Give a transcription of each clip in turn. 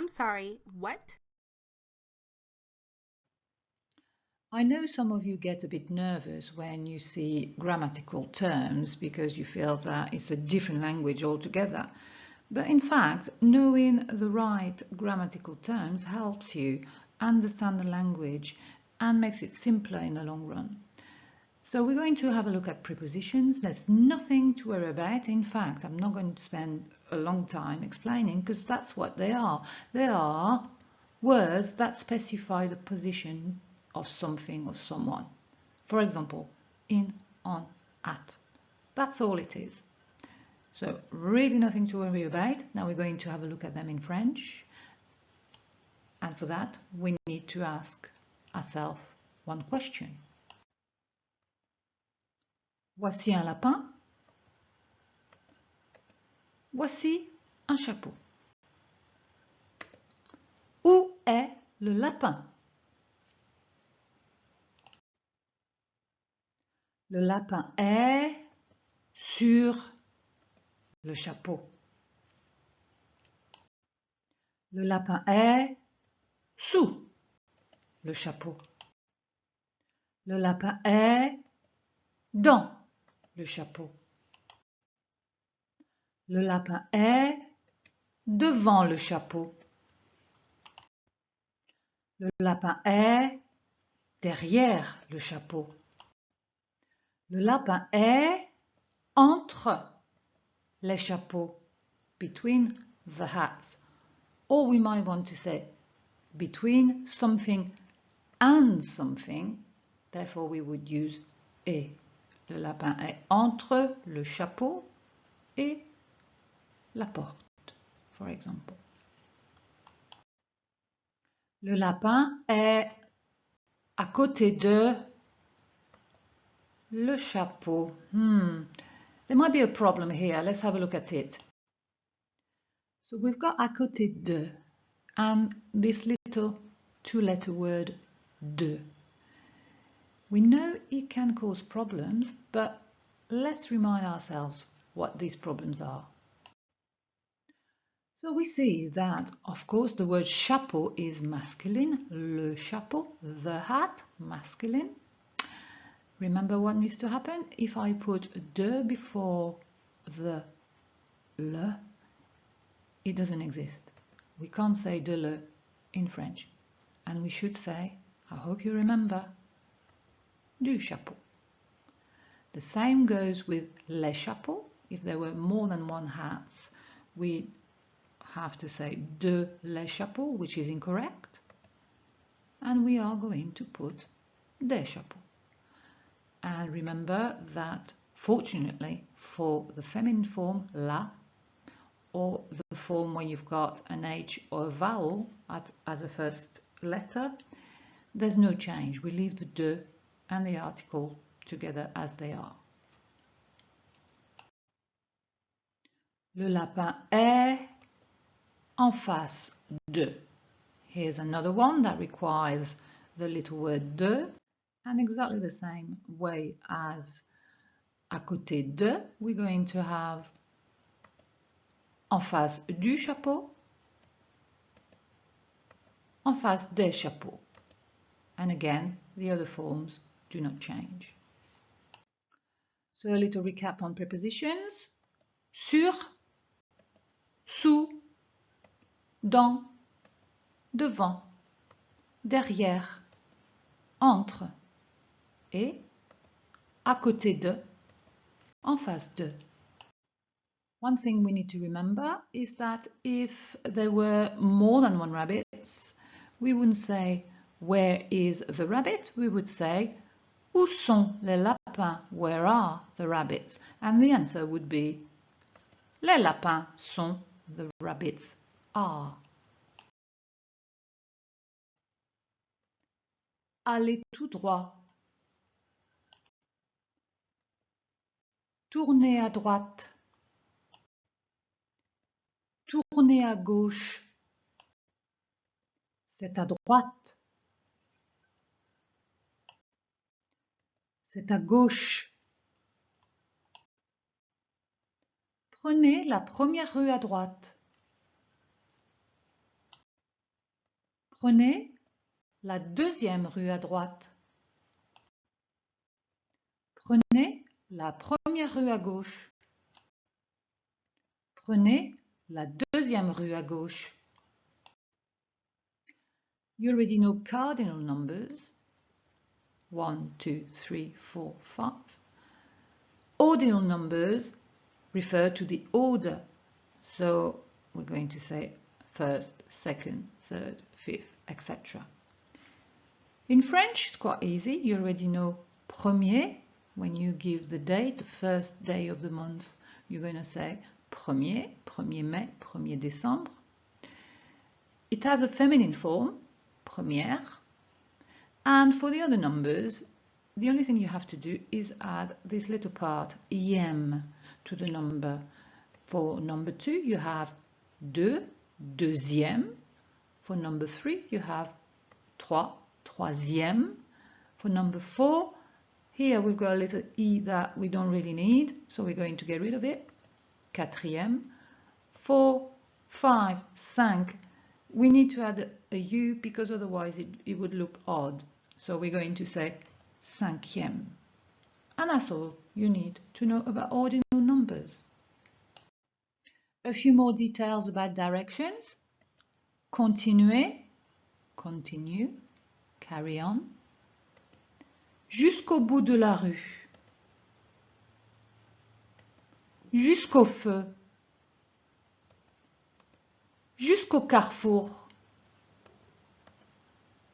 I'm sorry, what? I know some of you get a bit nervous when you see grammatical terms because you feel that it's a different language altogether. But in fact, knowing the right grammatical terms helps you understand the language and makes it simpler in the long run. So we're going to have a look at prepositions. There's nothing to worry about. In fact, I'm not going to spend a long time explaining because that's what they are. They are words that specify the position of something or someone. For example, in, on, at. That's all it is. So really nothing to worry about. Now we're going to have a look at them in French. And for that, we need to ask ourselves one question. Voici un lapin. Voici un chapeau. Où est le lapin? Le lapin est sur le chapeau. Le lapin est sous le chapeau. Le lapin est dans le chapeau. Le lapin est devant le chapeau. Le lapin est derrière le chapeau. Le lapin est entre les chapeaux, between the hats. Or we might want to say between something and something. Therefore, we would use et. Le lapin est entre le chapeau et la porte, for example. Le lapin est à côté de le chapeau. There might be a problem here. Let's have a look at it. So we've got à côté de and this little two-letter word de. We know it can cause problems, but let's remind ourselves what these problems are. So we see that, of course, the word chapeau is masculine, le chapeau, the hat, masculine. Remember what needs to happen? If I put de before the le, it doesn't exist. We can't say de le in French. And we should say, I hope you remember, du chapeau. The same goes with les chapeaux. If there were more than one hats, we have to say de les chapeaux, which is incorrect. And we are going to put des chapeaux. And remember that, fortunately, for the feminine form, la, or the form where you've got an H or a vowel as a first letter, there's no change. We leave the de and the article together as they are. Le lapin est en face de. Here's another one that requires the little word de, and exactly the same way as à côté de, we're going to have en face du chapeau, en face des chapeaux. And again, the other forms do not change. So a little recap on prepositions. Sur, sous, dans, devant, derrière, entre et à côté de, en face de. One thing we need to remember is that if there were more than one rabbits, we wouldn't say where is the rabbit, we would say où sont les lapins, where are the rabbits? And the answer would be les lapins sont, the rabbits are. Allez tout droit. Tournez à droite. Tournez à gauche. C'est à droite. C'est à gauche. Prenez la première rue à droite. Prenez la deuxième rue à droite. Prenez la première rue à gauche. Prenez la deuxième rue à gauche. You already know cardinal numbers. 1, 2, 3, 4, 5. Ordinal numbers refer to the order. So we're going to say first, second, third, fifth, etc. In French, it's quite easy. You already know premier. When you give the date, the first day of the month, you're going to say premier, 1er mai, 1er décembre. It has a feminine form, première. And for the other numbers, the only thing you have to do is add this little part, ième, to the number. For number 2, you have deux, deuxième. For number 3, you have trois, troisième. For number 4, here we've got a little e that we don't really need, so we're going to get rid of it. Quatrième. 4, 5, 5. We need to add a u because otherwise it would look odd. So we're going to say cinquième. And that's all you need to know about ordinal numbers. A few more details about directions. Continuer, continue, carry on. Jusqu'au bout de la rue. Jusqu'au feu. Jusqu'au carrefour.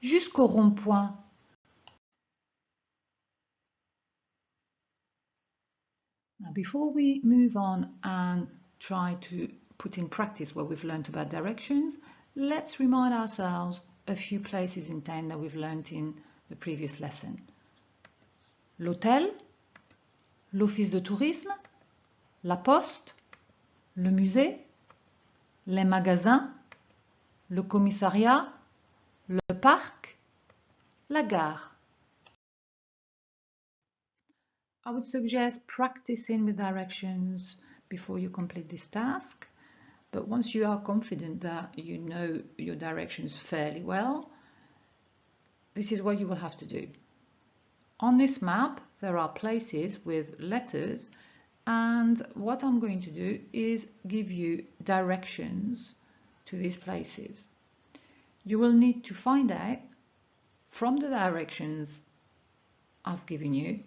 Jusqu'au rond-point. Now, before we move on and try to put in practice what we've learned about directions, let's remind ourselves a few places in town that we've learned in the previous lesson. L'hôtel, l'office de tourisme, la poste, le musée, les magasins, le commissariat, le parc, la gare. I would suggest practicing with directions before you complete this task, but once you are confident that you know your directions fairly well, this is what you will have to do. On this map, there are places with letters, and what I'm going to do is give you directions to these places. You will need to find out from the directions I've given you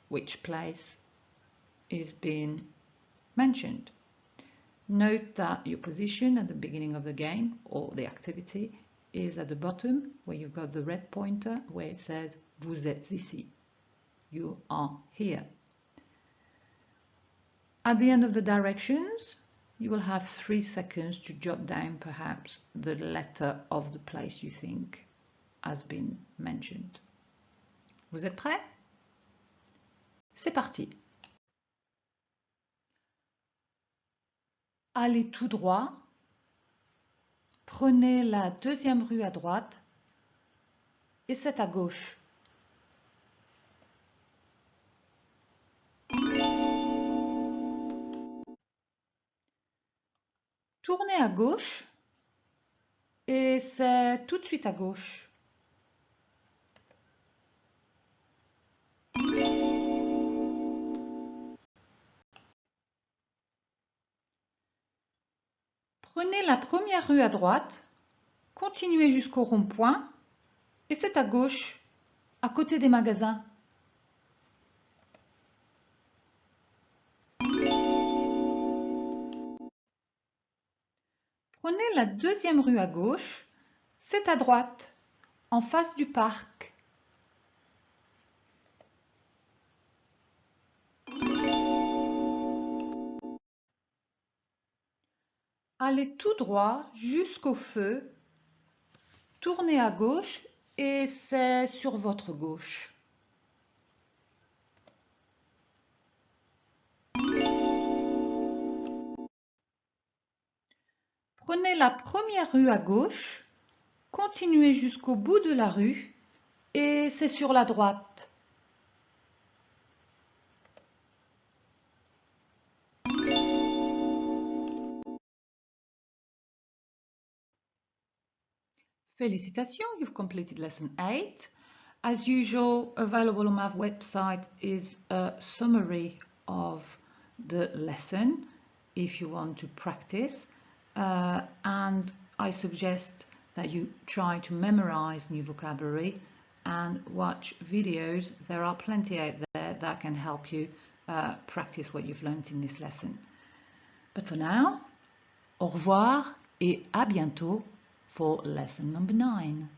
which place is being mentioned. Note that your position at the beginning of the game or the activity is at the bottom where you've got the red pointer where it says Vous êtes ici. You are here. At the end of the directions, you will have 3 seconds to jot down perhaps the letter of the place you think has been mentioned. Vous êtes prêts? C'est parti. Allez tout droit. Prenez la deuxième rue à droite et c'est à gauche. Tournez à gauche et c'est tout de suite à gauche. Prenez la première rue à droite, continuez jusqu'au rond-point et c'est à gauche, à côté des magasins. Prenez la deuxième rue à gauche, c'est à droite, en face du parc. Allez tout droit jusqu'au feu, tournez à gauche et c'est sur votre gauche. Prenez la première rue à gauche, continuez jusqu'au bout de la rue et c'est sur la droite. Félicitations, you've completed lesson 8. As usual, available on my website is a summary of the lesson if you want to practice, and I suggest that you try to memorize new vocabulary and watch videos. There are plenty out there that can help you practice what you've learned in this lesson. But for now, au revoir et à bientôt for lesson number 9.